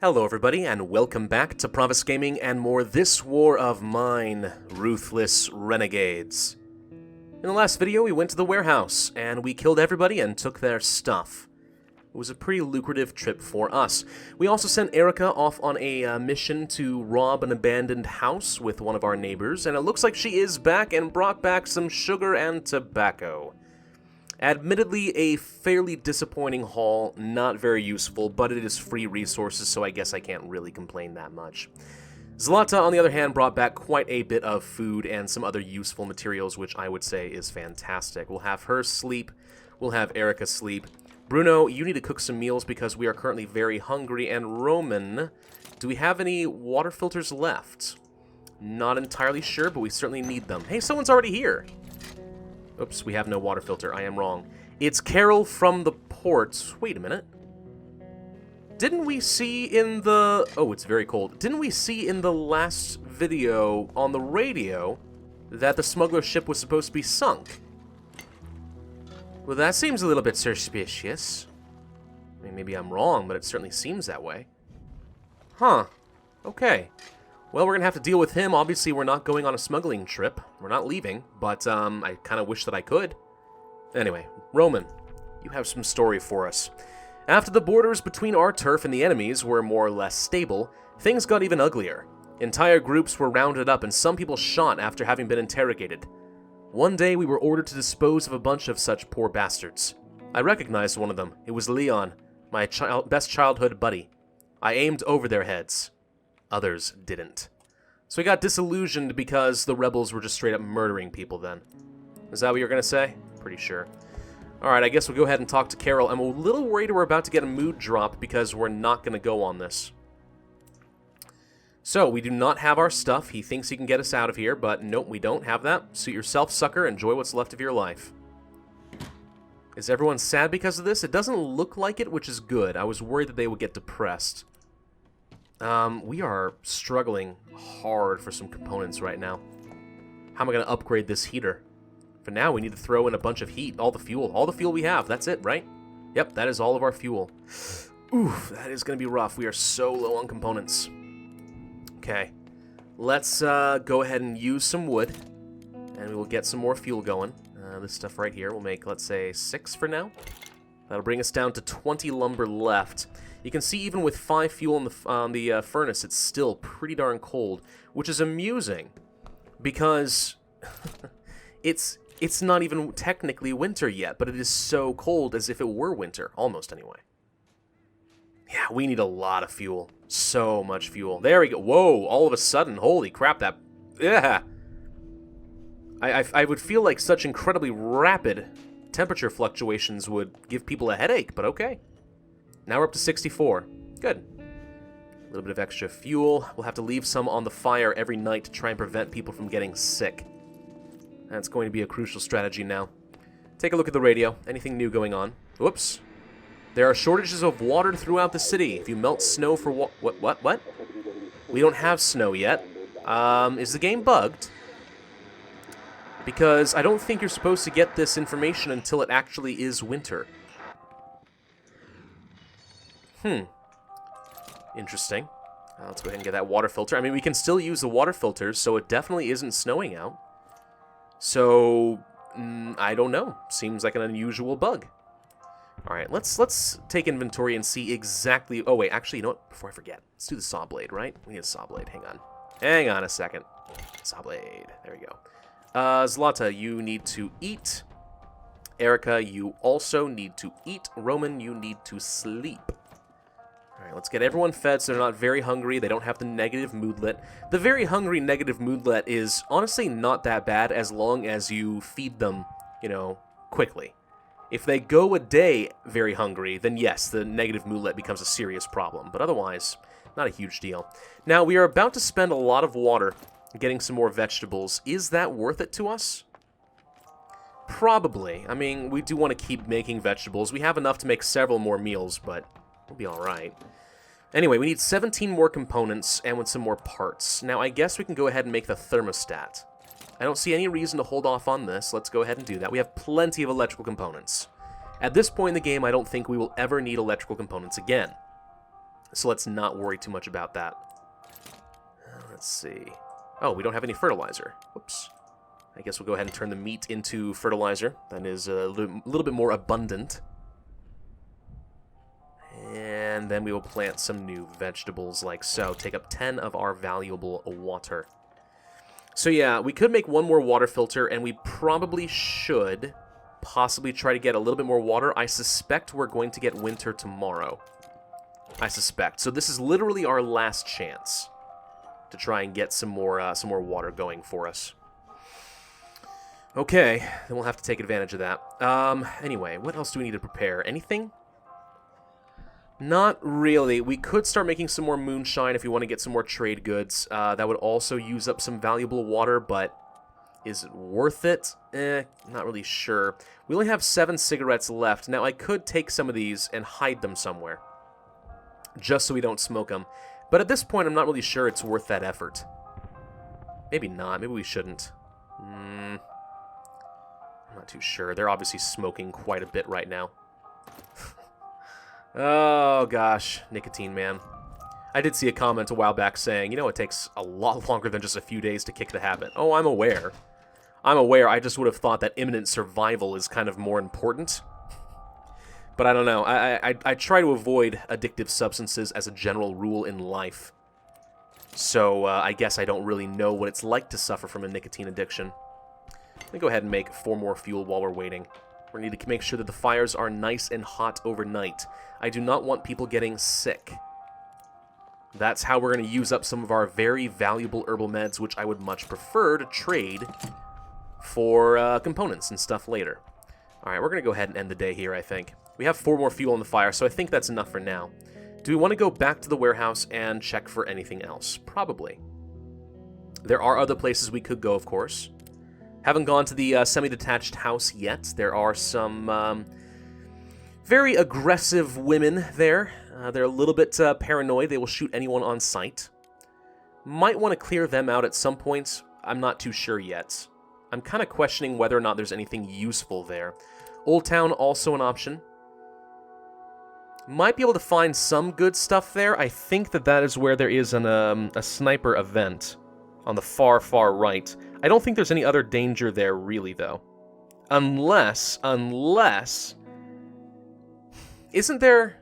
Hello everybody, and welcome back to Pravus Gaming and more This War of Mine, Ruthless Renegades. In the last video, we went to the warehouse, and we killed everybody and took their stuff. It was a pretty lucrative trip for us. We also sent Arica off on a mission to rob an abandoned house with one of our neighbors, and it looks like she is back and brought back some sugar and tobacco. Admittedly, a fairly disappointing haul, not very useful, but it is free resources, so I guess I can't really complain that much. Zlata, on the other hand, brought back quite a bit of food and some other useful materials, which I would say is fantastic. We'll have her sleep, we'll have Arica sleep. Bruno, you need to cook some meals because we are currently very hungry, and Roman, do we have any water filters left? Not entirely sure, but we certainly need them. Hey, someone's already here! Oops, we have no water filter. I am wrong. It's Carol from the port. Wait a minute. Didn't we see in the... Oh, it's very cold. Didn't we see in the last video on the radio that the smuggler ship was supposed to be sunk? Well, that seems a little bit suspicious. I mean, maybe I'm wrong, but it certainly seems that way. Huh. Okay. Well, we're going to have to deal with him. Obviously, we're not going on a smuggling trip. We're not leaving, but I kind of wish that I could. Anyway, Roman, you have some story for us. After the borders between our turf and the enemies were more or less stable, things got even uglier. Entire groups were rounded up and some people shot after having been interrogated. One day, we were ordered to dispose of a bunch of such poor bastards. I recognized one of them. It was Leon, my best childhood buddy. I aimed over their heads. Others didn't. So we got disillusioned because the rebels were just straight up murdering people then. Is that what you're going to say? Pretty sure. Alright, I guess we'll go ahead and talk to Carol. I'm a little worried we're about to get a mood drop because we're not going to go on this. So, we do not have our stuff. He thinks he can get us out of here, but nope, we don't have that. Suit yourself, sucker. Enjoy what's left of your life. Is everyone sad because of this? It doesn't look like it, which is good. I was worried that they would get depressed. We are struggling hard for some components right now. How am I going to upgrade this heater? For now, we need to throw in a bunch of heat, all the fuel we have. That's it, right? Yep, that is all of our fuel. Oof, that is going to be rough. We are so low on components. Okay, let's go ahead and use some wood, and we will get some more fuel going. This stuff right here will make, let's say, 6 for now. That'll bring us down to 20 lumber left. You can see even with 5 fuel on the furnace, it's still pretty darn cold, which is amusing because it's not even technically winter yet, but it is so cold as if it were winter, almost anyway. Yeah, we need a lot of fuel. So much fuel. There we go. Whoa, all of a sudden, holy crap, that... Yeah. I would feel like such incredibly rapid temperature fluctuations would give people a headache, but okay. Now we're up to 64. Good. A little bit of extra fuel. We'll have to leave some on the fire every night to try and prevent people from getting sick. That's going to be a crucial strategy now. Take a look at the radio. Anything new going on? Whoops. There are shortages of water throughout the city. If you melt snow for what? We don't have snow yet. Is the game bugged? Because I don't think you're supposed to get this information until it actually is winter. Interesting. Let's go ahead and get that water filter. I mean, we can still use the water filters, so it definitely isn't snowing out. So, I don't know. Seems like an unusual bug. Alright, let's take inventory and see exactly... Oh, wait, actually, you know what? Before I forget, let's do the saw blade, right? We need a saw blade. Hang on. Hang on a second. Saw blade. There we go. Zlata, you need to eat. Arica, you also need to eat. Roman, you need to sleep. Alright, let's get everyone fed so they're not very hungry. They don't have the negative moodlet. The very hungry negative moodlet is honestly not that bad as long as you feed them, you know, quickly. If they go a day very hungry, then yes, the negative moodlet becomes a serious problem. But otherwise, not a huge deal. Now, we are about to spend a lot of water getting some more vegetables. Is that worth it to us? Probably. I mean, we do want to keep making vegetables. We have enough to make several more meals, but we'll be alright. Anyway, we need 17 more components and with some more parts. Now, I guess we can go ahead and make the thermostat. I don't see any reason to hold off on this. Let's go ahead and do that. We have plenty of electrical components. At this point in the game, I don't think we will ever need electrical components again. So let's not worry too much about that. Let's see. Oh, we don't have any fertilizer. Whoops. I guess we'll go ahead and turn the meat into fertilizer. That is a little bit more abundant. And then we will plant some new vegetables like so. Take up 10 of our valuable water. So yeah, we could make one more water filter, and we probably should possibly try to get a little bit more water. I suspect we're going to get winter tomorrow. I suspect. So this is literally our last chance to try and get some more water going for us. Okay, then we'll have to take advantage of that. Anyway, what else do we need to prepare? Anything? Not really. We could start making some more moonshine if we want to get some more trade goods. That would also use up some valuable water, but is it worth it? Not really sure. We only have 7 cigarettes left. Now, I could take some of these and hide them somewhere, just so we don't smoke them. But at this point, I'm not really sure it's worth that effort. Maybe not. Maybe we shouldn't. I'm not too sure. They're obviously smoking quite a bit right now. Oh, gosh. Nicotine, man. I did see a comment a while back saying, you know, it takes a lot longer than just a few days to kick the habit. Oh, I'm aware. I'm aware. I just would have thought that imminent survival is kind of more important. But I don't know. I try to avoid addictive substances as a general rule in life. So I guess I don't really know what it's like to suffer from a nicotine addiction. Let me go ahead and make 4 more fuel while we're waiting. We need to make sure that the fires are nice and hot overnight. I do not want people getting sick. That's how we're going to use up some of our very valuable herbal meds, which I would much prefer to trade for components and stuff later. Alright, we're going to go ahead and end the day here, I think. We have 4 more fuel on the fire, so I think that's enough for now. Do we want to go back to the warehouse and check for anything else? Probably. There are other places we could go, of course. Haven't gone to the semi-detached house yet. There are some very aggressive women there. They're a little bit paranoid. They will shoot anyone on sight. Might want to clear them out at some point. I'm not too sure yet. I'm kind of questioning whether or not there's anything useful there. Old Town, also an option. Might be able to find some good stuff there. I think that is where there is a sniper event on the far, far right. I don't think there's any other danger there, really, though. Unless... Isn't there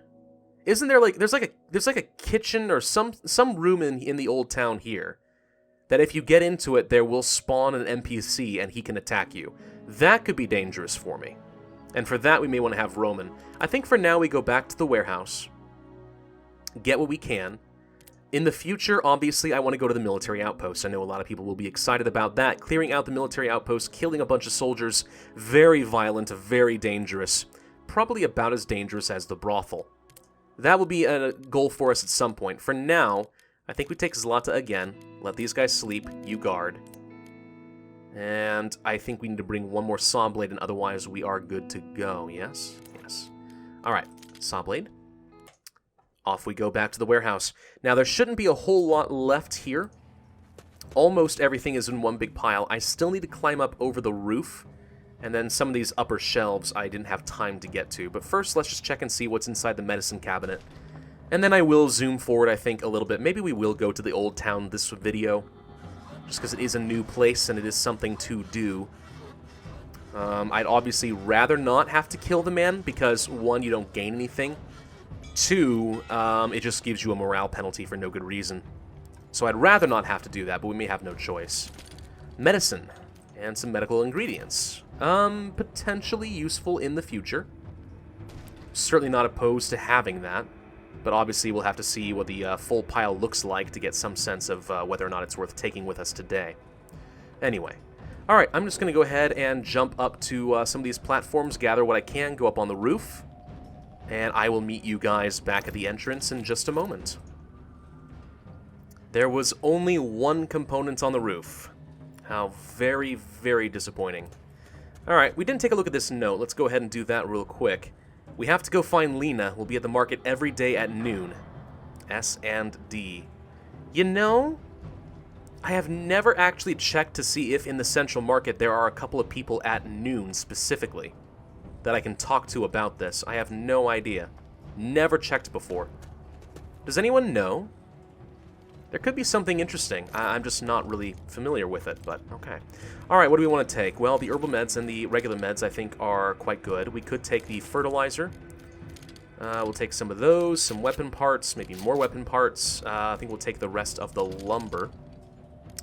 like... There's like a kitchen or some room in the Old Town here that if you get into it, there will spawn an NPC and he can attack you. That could be dangerous for me. And for that, we may want to have Roman. I think for now, we go back to the warehouse, get what we can. In the future, obviously, I want to go to the military outpost. I know a lot of people will be excited about that. Clearing out the military outpost, killing a bunch of soldiers, very violent, very dangerous. Probably about as dangerous as the brothel. That will be a goal for us at some point. For now, I think we take Zlata again, let these guys sleep, you guard. And I think we need to bring 1 more saw blade, and otherwise we are good to go. Yes? Yes. Alright, saw blade. Off we go back to the warehouse. Now, there shouldn't be a whole lot left here. Almost everything is in one big pile. I still need to climb up over the roof, and then some of these upper shelves I didn't have time to get to. But first, let's just check and see what's inside the medicine cabinet. And then I will zoom forward, I think, a little bit. Maybe we will go to the Old Town this video, just because it is a new place and it is something to do. I'd obviously rather not have to kill the man, because 1, you don't gain anything. 2, it just gives you a morale penalty for no good reason. So I'd rather not have to do that, but we may have no choice. Medicine, and some medical ingredients. Potentially useful in the future. Certainly not opposed to having that, but obviously we'll have to see what the full pile looks like to get some sense of whether or not it's worth taking with us today. Anyway. Alright, I'm just going to go ahead and jump up to some of these platforms, gather what I can, go up on the roof, and I will meet you guys back at the entrance in just a moment. There was only 1 component on the roof. How very, very disappointing. Alright, we didn't take a look at this note. Let's go ahead and do that real quick. We have to go find Lena. We'll be at the market every day at noon. S&D. You know, I have never actually checked to see if in the Central Market there are a couple of people at noon specifically that I can talk to about this. I have no idea. Never checked before. Does anyone know? There could be something interesting. I'm just not really familiar with it, but okay. Alright, what do we want to take? Well, the herbal meds and the regular meds I think are quite good. We could take the fertilizer. We'll take some of those, some weapon parts, maybe more weapon parts. I think we'll take the rest of the lumber.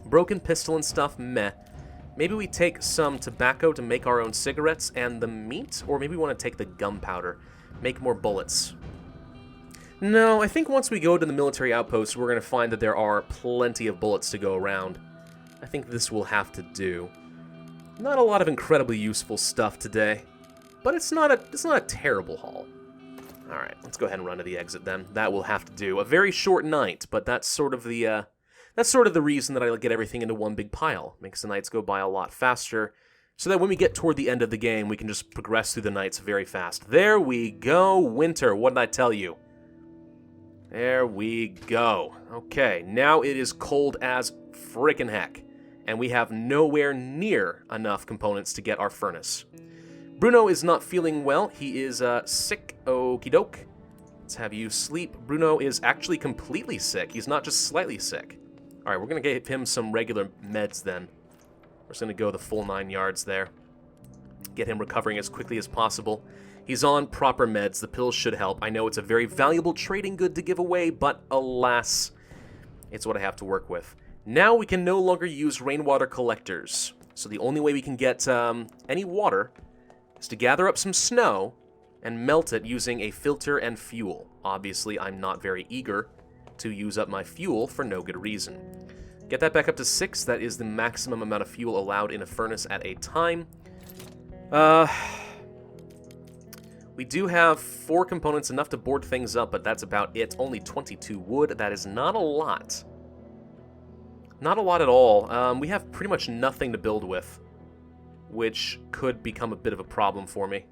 Broken pistol and stuff, meh. Maybe we take some tobacco to make our own cigarettes and the meat, or maybe we want to take the gunpowder, make more bullets. No, I think once we go to the military outpost, we're going to find that there are plenty of bullets to go around. I think this will have to do. Not a lot of incredibly useful stuff today, but it's not a terrible haul. All right, let's go ahead and run to the exit then. That will have to do. A very short night, but that's sort of the reason that I get everything into one big pile. Makes the nights go by a lot faster, so that when we get toward the end of the game, we can just progress through the nights very fast. There we go, winter. What did I tell you? There we go. Okay, now it is cold as frickin' heck, and we have nowhere near enough components to get our furnace. Bruno is not feeling well. He is sick. Okie doke. Let's have you sleep. Bruno is actually completely sick. He's not just slightly sick. All right, we're going to give him some regular meds then. We're just going to go the full 9 yards there. Get him recovering as quickly as possible. He's on proper meds. The pills should help. I know it's a very valuable trading good to give away, but alas, it's what I have to work with. Now we can no longer use rainwater collectors. So the only way we can get any water is to gather up some snow and melt it using a filter and fuel. Obviously, I'm not very eager to use up my fuel for no good reason. Get that back up to 6. That is the maximum amount of fuel allowed in a furnace at a time. We do have 4 components, enough to board things up, but that's about it. Only 22 wood. That is not a lot. Not a lot at all. We have pretty much nothing to build with, which could become a bit of a problem for me.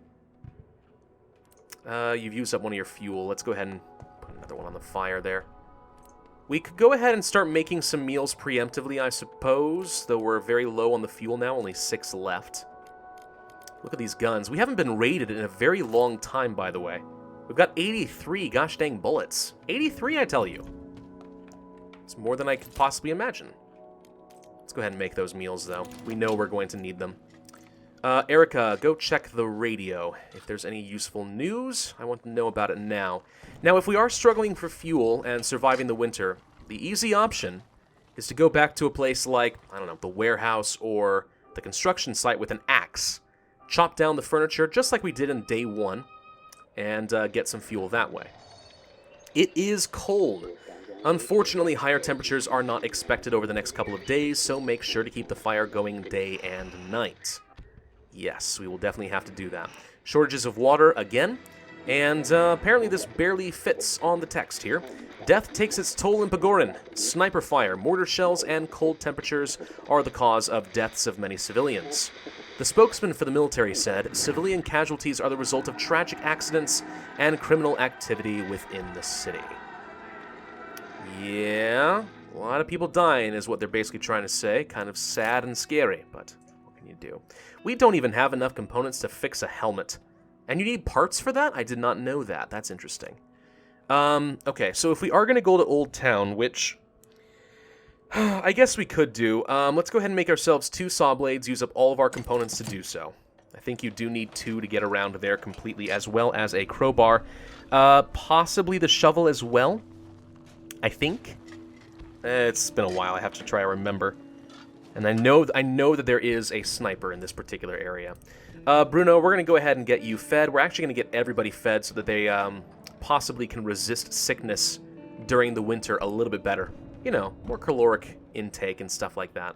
You've used up one of your fuel. Let's go ahead and put another one on the fire there. We could go ahead and start making some meals preemptively, I suppose, though we're very low on the fuel now, only 6 left. Look at these guns. We haven't been raided in a very long time, by the way. We've got 83 gosh dang bullets. 83, I tell you. It's more than I could possibly imagine. Let's go ahead and make those meals, though. We know we're going to need them. Arica, go check the radio. If there's any useful news, I want to know about it now. Now, if we are struggling for fuel and surviving the winter, the easy option is to go back to a place like, I don't know, the warehouse or the construction site with an axe. Chop down the furniture just like we did in day 1 and get some fuel that way. It is cold. Unfortunately, higher temperatures are not expected over the next couple of days, so make sure to keep the fire going day and night. Yes, we will definitely have to do that. Shortages of water again, and apparently this barely fits on the text here. Death takes its toll in Pogoren. Sniper fire, mortar shells, and cold temperatures are the cause of deaths of many civilians. The spokesman for the military said, civilian casualties are the result of tragic accidents and criminal activity within the city. Yeah, a lot of people dying is what they're basically trying to say. Kind of sad and scary, but what can you do? We don't even have enough components to fix a helmet. And you need parts for that? I did not know that. That's interesting. Okay, so if we are going to go to Old Town, which I guess we could do, let's go ahead and make ourselves 2 saw blades, use up all of our components to do so. I think you do need 2 to get around there completely, as well as a crowbar. Possibly the shovel as well, I think. It's been a while, I have to try to remember. And I know that there is a sniper in this particular area. Bruno, we're going to go ahead and get you fed. We're actually going to get everybody fed so that they possibly can resist sickness during the winter a little bit better. You know, more caloric intake and stuff like that.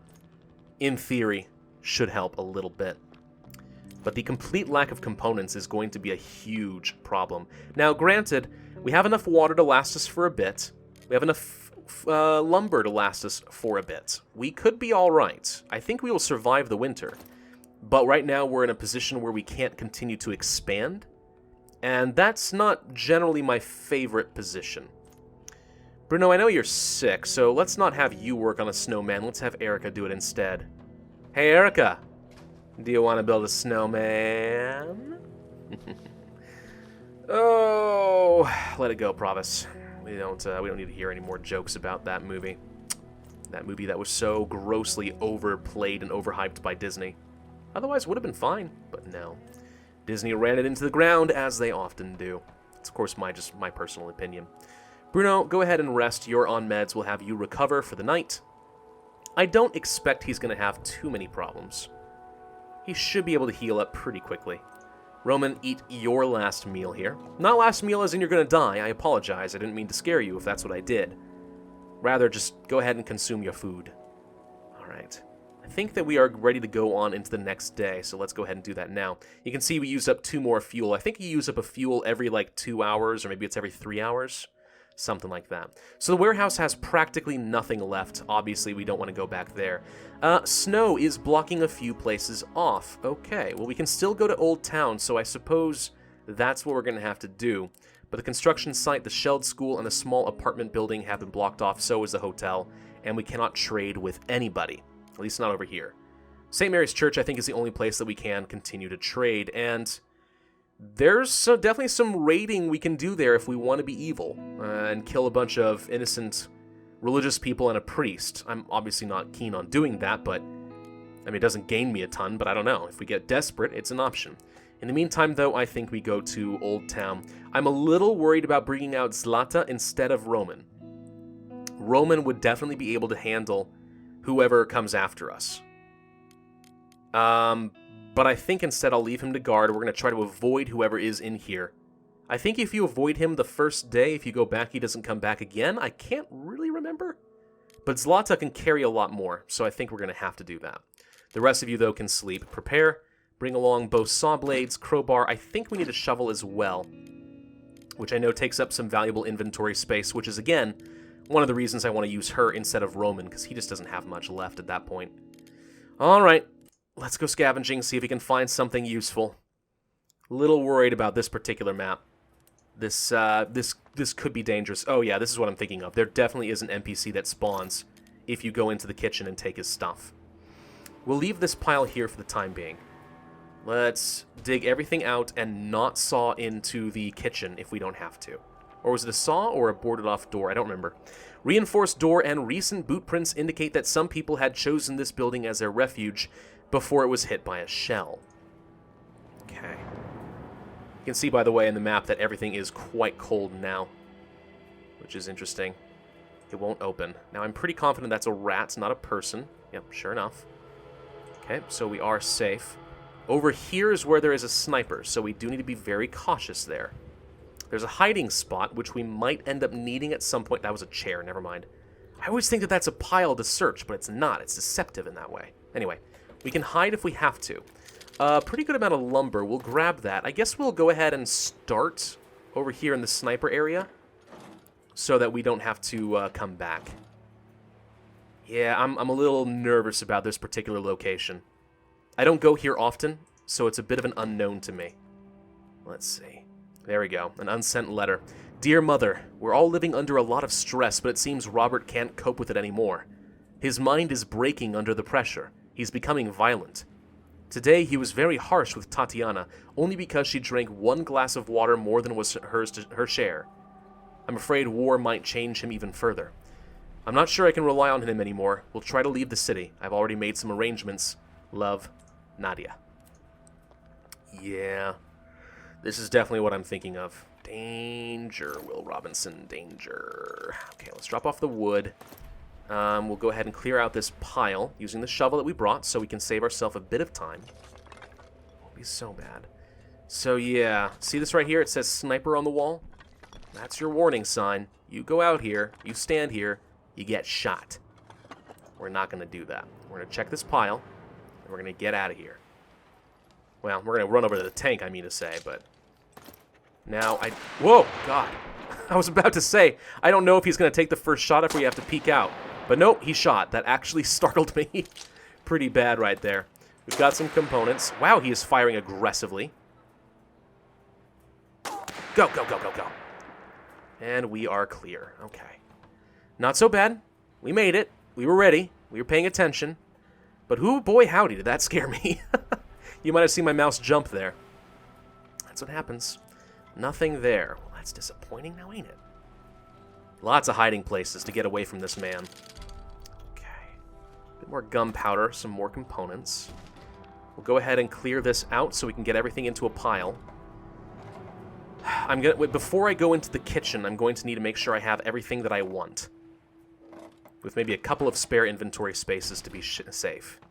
In theory, should help a little bit. But the complete lack of components is going to be a huge problem. Now, granted, we have enough water to last us for a bit. We have enough lumber to last us for a bit. We could be all right. I think we will survive the winter. But right now, we're in a position where we can't continue to expand. And that's not generally my favorite position. Bruno, I know you're sick, so let's not have you work on a snowman. Let's have Arica do it instead. Hey, Arica, do you want to build a snowman? Oh, let it go, Pravus. We don't need to hear any more jokes about that movie. That movie that was so grossly overplayed and overhyped by Disney. Otherwise, would have been fine, but no. Disney ran it into the ground, as they often do. It's, of course, just my personal opinion. Bruno, go ahead and rest. You're on meds. We'll have you recover for the night. I don't expect he's going to have too many problems. He should be able to heal up pretty quickly. Roman, eat your last meal here. Not last meal as in you're going to die. I apologize. I didn't mean to scare you if that's what I did. Rather, just go ahead and consume your food. Alright. I think that we are ready to go on into the next day, so let's go ahead and do that now. You can see we used up 2 more fuel. I think you use up a fuel every, 2 hours, or maybe it's every 3 hours. Something like that. So the warehouse has practically nothing left. Obviously, we don't want to go back there. Snow is blocking a few places off. Okay, well, we can still go to Old Town, so I suppose that's what we're going to have to do. But the construction site, the shelled school, and the small apartment building have been blocked off, so is the hotel, and we cannot trade with anybody. At least not over here. St. Mary's Church, I think, is the only place that we can continue to trade, and there's definitely some raiding we can do there if we want to be evil, and kill a bunch of innocent religious people and a priest. I'm obviously not keen on doing that, but, I mean, it doesn't gain me a ton, but I don't know. If we get desperate, it's an option. In the meantime, though, I think we go to Old Town. I'm a little worried about bringing out Zlata instead of Roman. Roman would definitely be able to handle whoever comes after us. But I think instead I'll leave him to guard. We're going to try to avoid whoever is in here. I think if you avoid him the first day, if you go back, he doesn't come back again. I can't really remember. But Zlata can carry a lot more, so I think we're going to have to do that. The rest of you, though, can sleep. Prepare. Bring along both saw blades, crowbar. I think we need a shovel as well, which I know takes up some valuable inventory space, which is, again, one of the reasons I want to use her instead of Roman, because he just doesn't have much left at that point. All right, let's go scavenging, see if we can find something useful. Little worried about this particular map. This could be dangerous. Oh yeah, this is what I'm thinking of. There definitely is an NPC that spawns if you go into the kitchen and take his stuff. We'll leave this pile here for the time being. Let's dig everything out and not saw into the kitchen if we don't have to. Or was it a saw or a boarded off door? I don't remember. Reinforced door and recent boot prints indicate that some people had chosen this building as their refuge before it was hit by a shell. Okay. You can see, by the way, in the map that everything is quite cold now, which is interesting. It won't open. Now, I'm pretty confident that's a rat, not a person. Yep, sure enough. Okay, so we are safe. Over here is where there is a sniper, so we do need to be very cautious there. There's a hiding spot, which we might end up needing at some point. That was a chair, never mind. I always think that that's a pile to search, but it's not. It's deceptive in that way. Anyway, we can hide if we have to. Pretty good amount of lumber. We'll grab that. I guess we'll go ahead and start over here in the sniper area so that we don't have to come back. Yeah, I'm a little nervous about this particular location. I don't go here often, so it's a bit of an unknown to me. Let's see. There we go. An unsent letter. Dear Mother, we're all living under a lot of stress, but it seems Robert can't cope with it anymore. His mind is breaking under the pressure. He's becoming violent. Today, he was very harsh with Tatiana, only because she drank 1 glass of water more than was her share. I'm afraid war might change him even further. I'm not sure I can rely on him anymore. We'll try to leave the city. I've already made some arrangements. Love, Nadia. Yeah, this is definitely what I'm thinking of. Danger, Will Robinson, danger. Okay, let's drop off the wood. We'll go ahead and clear out this pile using the shovel that we brought so we can save ourselves a bit of time. Won't be so bad. So yeah, see this right here? It says sniper on the wall. That's your warning sign. You go out here, you stand here, you get shot. We're not going to do that. We're going to check this pile, and we're going to get out of here. Well, we're going to run over to the tank, I mean to say, but... Now, Whoa, God. I was about to say, I don't know if he's going to take the first shot if we have to peek out. But nope, he shot. That actually startled me. Pretty bad right there. We've got some components. Wow, he is firing aggressively. Go, go, go, go, go. And we are clear. Okay. Not so bad. We made it. We were ready. We were paying attention. But boy howdy, did that scare me. You might have seen my mouse jump there. That's what happens. Nothing there. Well, that's disappointing now, ain't it? Lots of hiding places to get away from this man. Okay. A bit more gunpowder, some more components. We'll go ahead and clear this out so we can get everything into a pile. Before I go into the kitchen, I'm going to need to make sure I have everything that I want. With maybe a couple of spare inventory spaces to be safe.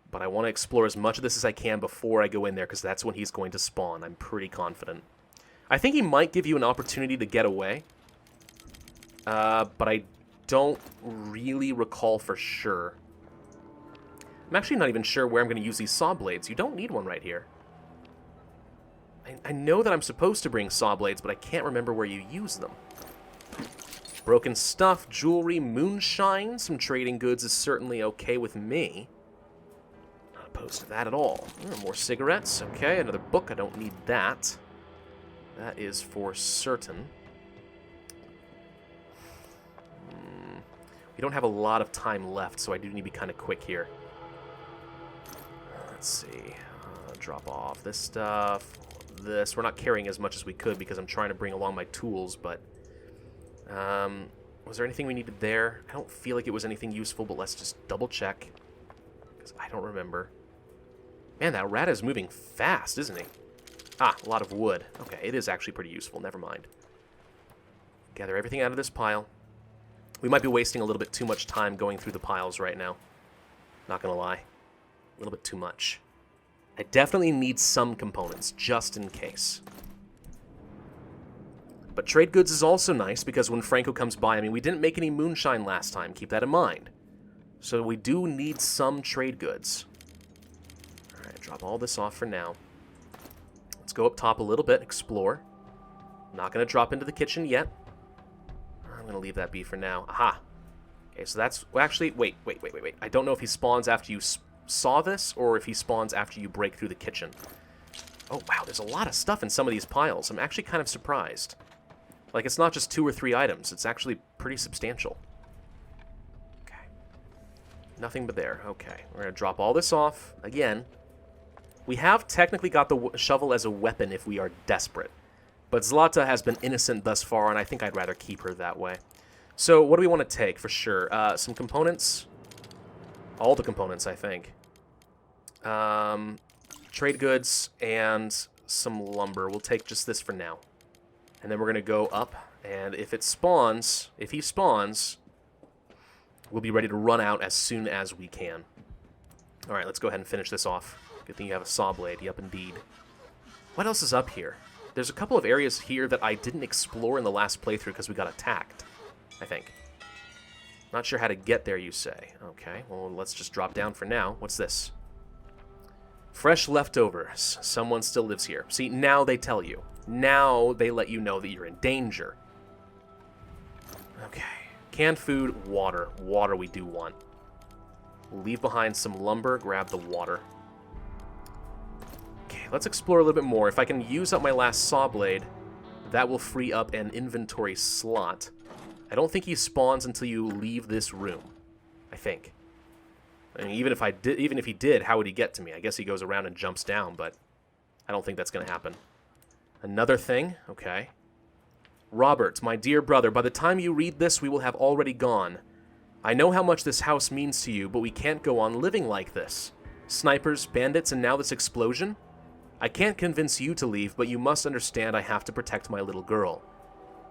But I want to explore as much of this as I can before I go in there, because that's when he's going to spawn. I'm pretty confident. I think he might give you an opportunity to get away. But I don't really recall for sure. I'm actually not even sure where I'm going to use these saw blades. You don't need one right here. I know that I'm supposed to bring saw blades, but I can't remember where you use them. Broken stuff, jewelry, moonshine, some trading goods is certainly okay with me. Not opposed to that at all. More cigarettes, okay, another book, I don't need that. That is for certain. We don't have a lot of time left, so I do need to be kind of quick here. Let's see. Drop off this stuff. This. We're not carrying as much as we could because I'm trying to bring along my tools, but... was there anything we needed there? I don't feel like it was anything useful, but let's just double check. Because I don't remember. Man, that rat is moving fast, isn't he? Ah, a lot of wood. Okay, it is actually pretty useful. Never mind. Gather everything out of this pile. We might be wasting a little bit too much time going through the piles right now. Not gonna lie. A little bit too much. I definitely need some components, just in case. But trade goods is also nice, because when Franco comes by, I mean, we didn't make any moonshine last time, keep that in mind. So we do need some trade goods. Alright, drop all this off for now. Let's go up top a little bit, explore. Not going to drop into the kitchen yet. I'm going to leave that be for now. Aha! Okay, so that's... Well, actually, wait. I don't know if he spawns after you saw this, or if he spawns after you break through the kitchen. Oh, wow, there's a lot of stuff in some of these piles. I'm actually kind of surprised. Like, it's not just 2 or 3 items. It's actually pretty substantial. Okay. Nothing but there. Okay. We're going to drop all this off. Again, we have technically got the shovel as a weapon if we are desperate. But Zlata has been innocent thus far, and I think I'd rather keep her that way. So, what do we want to take, for sure? Some components. All the components, I think. Trade goods and some lumber. We'll take just this for now. And then we're going to go up, and if he spawns, we'll be ready to run out as soon as we can. Alright, let's go ahead and finish this off. Good thing you have a saw blade. Yep, indeed. What else is up here? There's a couple of areas here that I didn't explore in the last playthrough because we got attacked, I think. Not sure how to get there, you say. Okay, well, let's just drop down for now. What's this? Fresh leftovers. Someone still lives here. See, now they tell you. Now they let you know that you're in danger. Okay. Canned food, water. Water we do want. We'll leave behind some lumber, grab the water. Okay, let's explore a little bit more. If I can use up my last saw blade, that will free up an inventory slot. I don't think he spawns until you leave this room. I think. I mean, even if he did, how would he get to me? I guess he goes around and jumps down, but I don't think that's going to happen. Another thing? Okay. Robert, my dear brother, by the time you read this, we will have already gone. I know how much this house means to you, but we can't go on living like this. Snipers, bandits, and now this explosion? I can't convince you to leave, but you must understand I have to protect my little girl.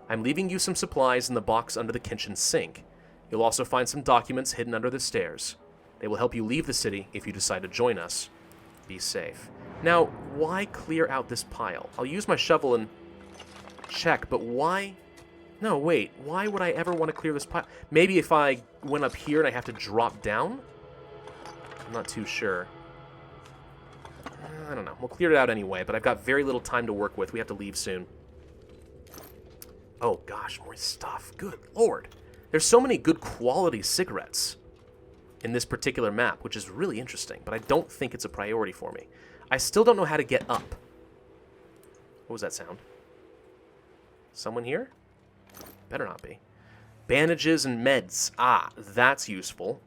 I'm leaving you some supplies in the box under the kitchen sink. You'll also find some documents hidden under the stairs. They will help you leave the city if you decide to join us. Be safe. Now, why clear out this pile? I'll use my shovel and check, but why? No, wait. Why would I ever want to clear this pile? Maybe if I went up here and I have to drop down? I'm not too sure. I don't know. We'll clear it out anyway, but I've got very little time to work with. We have to leave soon. Oh, gosh, more stuff. Good Lord. There's so many good quality cigarettes in this particular map, which is really interesting, but I don't think it's a priority for me. I still don't know how to get up. What was that sound? Someone here? Better not be. Bandages and meds. Ah, that's useful.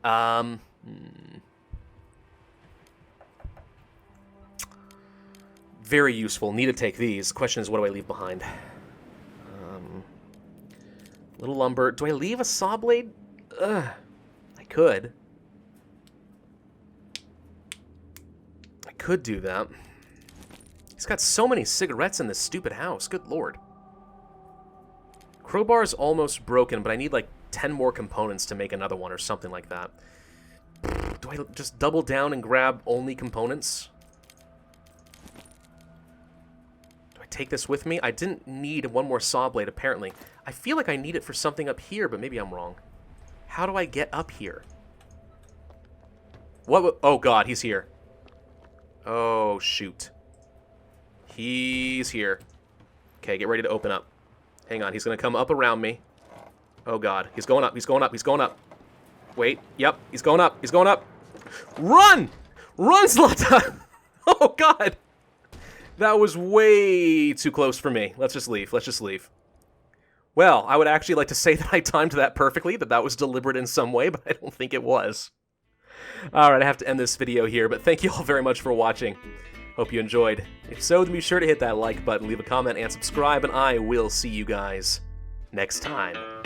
Very useful. Need to take these. The question is, what do I leave behind? Little lumber. Do I leave a saw blade? Ugh. I could. I could do that. He's got so many cigarettes in this stupid house. Good lord. Crowbar's almost broken, but I need like 10 more components to make another one or something like that. Do I just double down and grab only components? Do I take this with me? I didn't need one more saw blade, apparently. I feel like I need it for something up here, but maybe I'm wrong. How do I get up here? What? Oh, God, he's here. Oh, shoot. He's here. Okay, get ready to open up. Hang on, he's going to come up around me. Oh, God. He's going up, he's going up, he's going up. Wait, yep, he's going up, he's going up. Run! Run, Zlata! Oh, God. That was way too close for me. Let's just leave, let's just leave. Well, I would actually like to say that I timed that perfectly, that was deliberate in some way, but I don't think it was. Alright, I have to end this video here, but thank you all very much for watching. Hope you enjoyed. If so, then be sure to hit that like button, leave a comment, and subscribe, and I will see you guys next time.